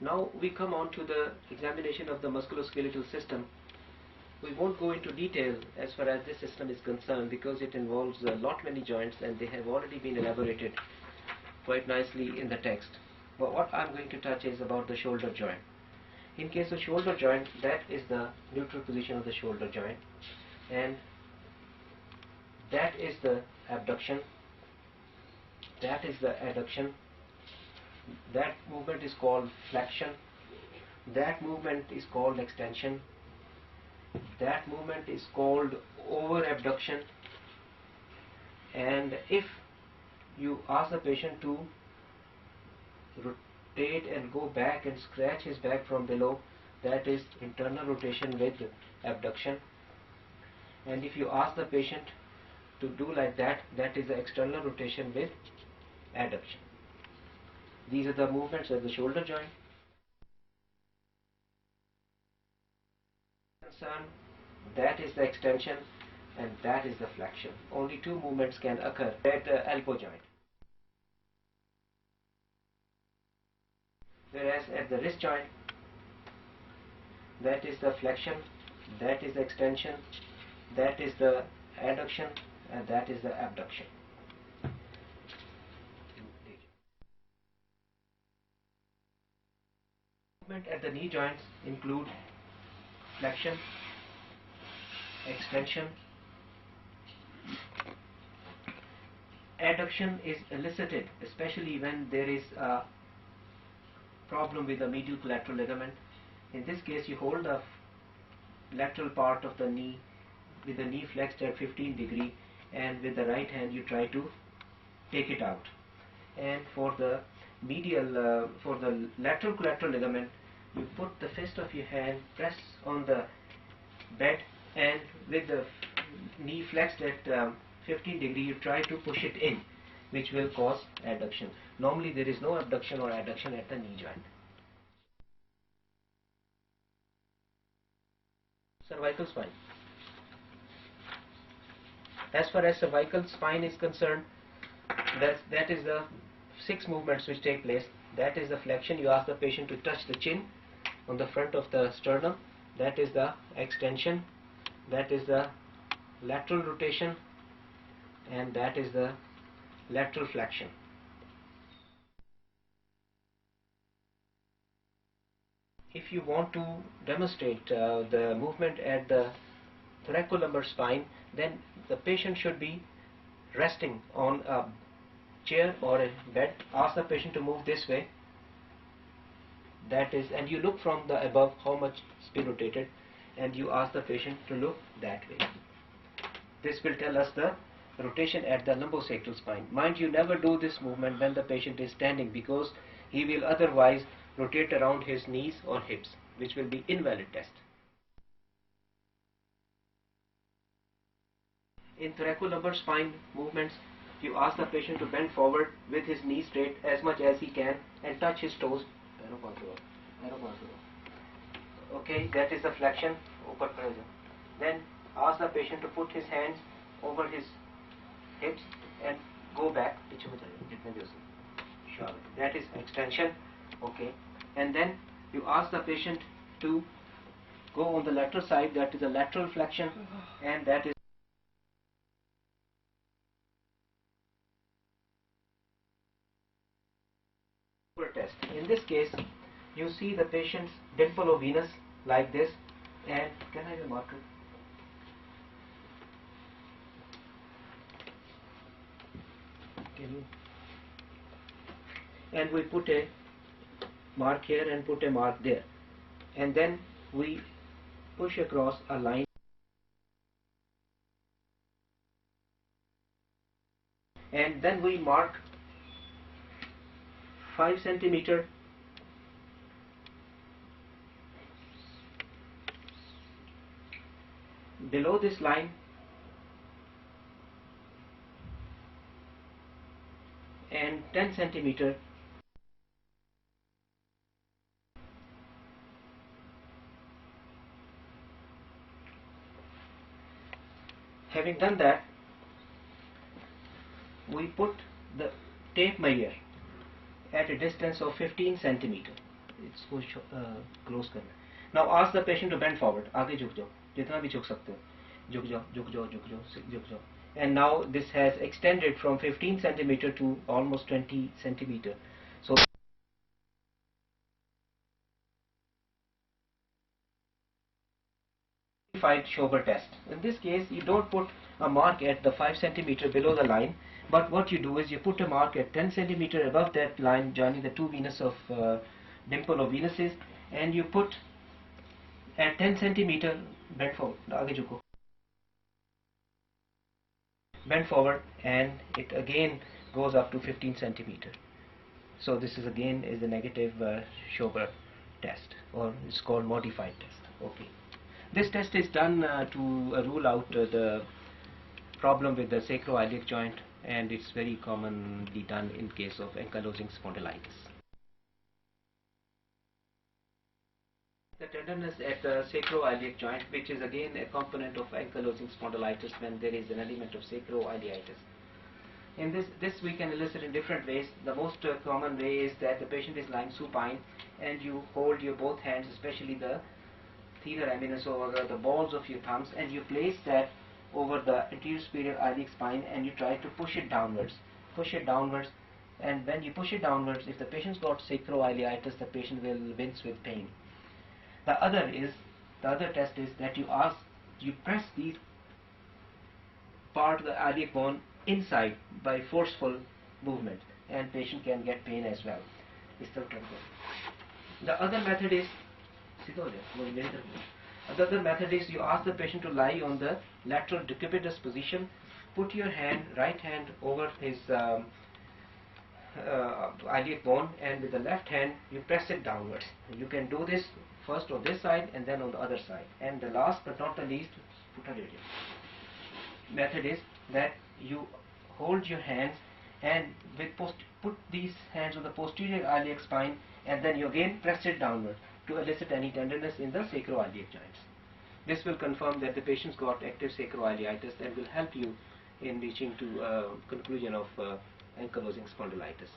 Now we come on to the examination of the musculoskeletal system. We won't go into detail as far as this system is concerned because it involves a lot many joints and they have already been elaborated quite nicely in the text. But what I'm going to touch is about the shoulder joint. In case of shoulder joint, that is the neutral position of the shoulder joint, and that is the abduction, that is the adduction, that movement is called flexion, that movement is called extension, that movement is called over abduction. And if you ask the patient to rotate and go back and scratch his back from below, that is internal rotation with abduction. And if you ask the patient to do like that, that is the external rotation with adduction. These are the movements of the shoulder joint. That is the extension and that is the flexion. Only two movements can occur at the elbow joint. Whereas at the wrist joint, that is the flexion, that is the extension, that is the adduction, and that is the abduction. Movement at the knee joints include flexion, extension. Adduction is elicited especially when there is a problem with the medial collateral ligament. In this case, you hold the lateral part of the knee with the knee flexed at 15 degree, and with the right hand you try to take it out. And for the medial, for the lateral collateral ligament, you put the fist of your hand, press on the bed, and with the knee flexed at 15 degree, you try to push it in, which will cause adduction. Normally there is no abduction or adduction at the knee joint. Cervical spine. As far as cervical spine is concerned, that is the 6 movements which take place. That is the flexion. You ask the patient to touch the chin on the front of the sternum. That is the extension. That is the lateral rotation, and that is the lateral flexion. If you want to demonstrate the movement at the Thoraco-Lumbar Spine, then the patient should be resting on a chair or a bed. Ask the patient to move this way. That is, and you look from the above how much is being rotated, and you ask the patient to look that way. This will tell us the rotation at the lumbo-sacral spine. Mind you, never do this movement when the patient is standing, because he will otherwise rotate around his knees or hips, which will be invalid test. In thoraco-lumbar spine movements, you ask the patient to bend forward with his knees straight as much as he can and touch his toes. Okay, that is the flexion. Then ask the patient to put his hands over his hips and go back. That is extension. Okay, and then you ask the patient to go on the lateral side. That is a lateral flexion, and that is test. In this case, you see the patient's dimple of Venus like this, and can I have a marker? Can you? And we put a mark here and put a mark there, and then we push across a line, and then we mark 5 centimeter below this line, and 10 centimeter having done that, we put the tape measure at a distance of 15 centimeter. इसको close करना है. Now ask the patient to bend forward. आगे झुक जाओ, जितना भी झुक सकते हो. झुक जाओ, झुक जाओ, झुक जाओ, झुक जाओ. And now this has extended from 15 centimeter to almost 20 centimeter. So Schober test. In this case, you don't put a mark at the 5 centimeter below the line, but what you do is you put a mark at 10 centimeter above that line, joining the two venous of dimple of venuses, and you put at 10 centimeter bend forward. आगे झुको. Bend forward, and it again goes up to 15 centimeter. So this is again is the negative Schober test, or it's called modified test. Okay. This test is done to rule out the problem with the sacro-iliac joint, and it's very commonly done in case of ankylosing spondylitis. The tenderness at the sacro-iliac joint, which is again a component of ankylosing spondylitis when there is an element of sacro-iliitis. In this we can elicit in different ways. The most common way is that the patient is lying supine, and you hold your both hands, especially the thinner eminence over the balls of your thumbs, and you place that over the anterior superior iliac spine, and you try to push it downwards. Push it downwards, and when you push it downwards, if the patient's got sacro-iliitis, the patient will wince with pain. The other test is that you press these part of the iliac bone inside by forceful movement, and patient can get pain as well. The other method is you ask the patient to lie on the lateral decubitus position, put your right hand over his iliac bone, and with the left hand you press it downwards. You can do this first on this side and then on the other side. And the last but not the least method is that you hold your hands and put these hands on the posterior iliac spine, and then you again press it downward to elicit any tenderness in the sacro-iliac joints. This will confirm that the patient's got active sacro-iliitis and will help you in reaching to conclusion of ankylosing spondylitis.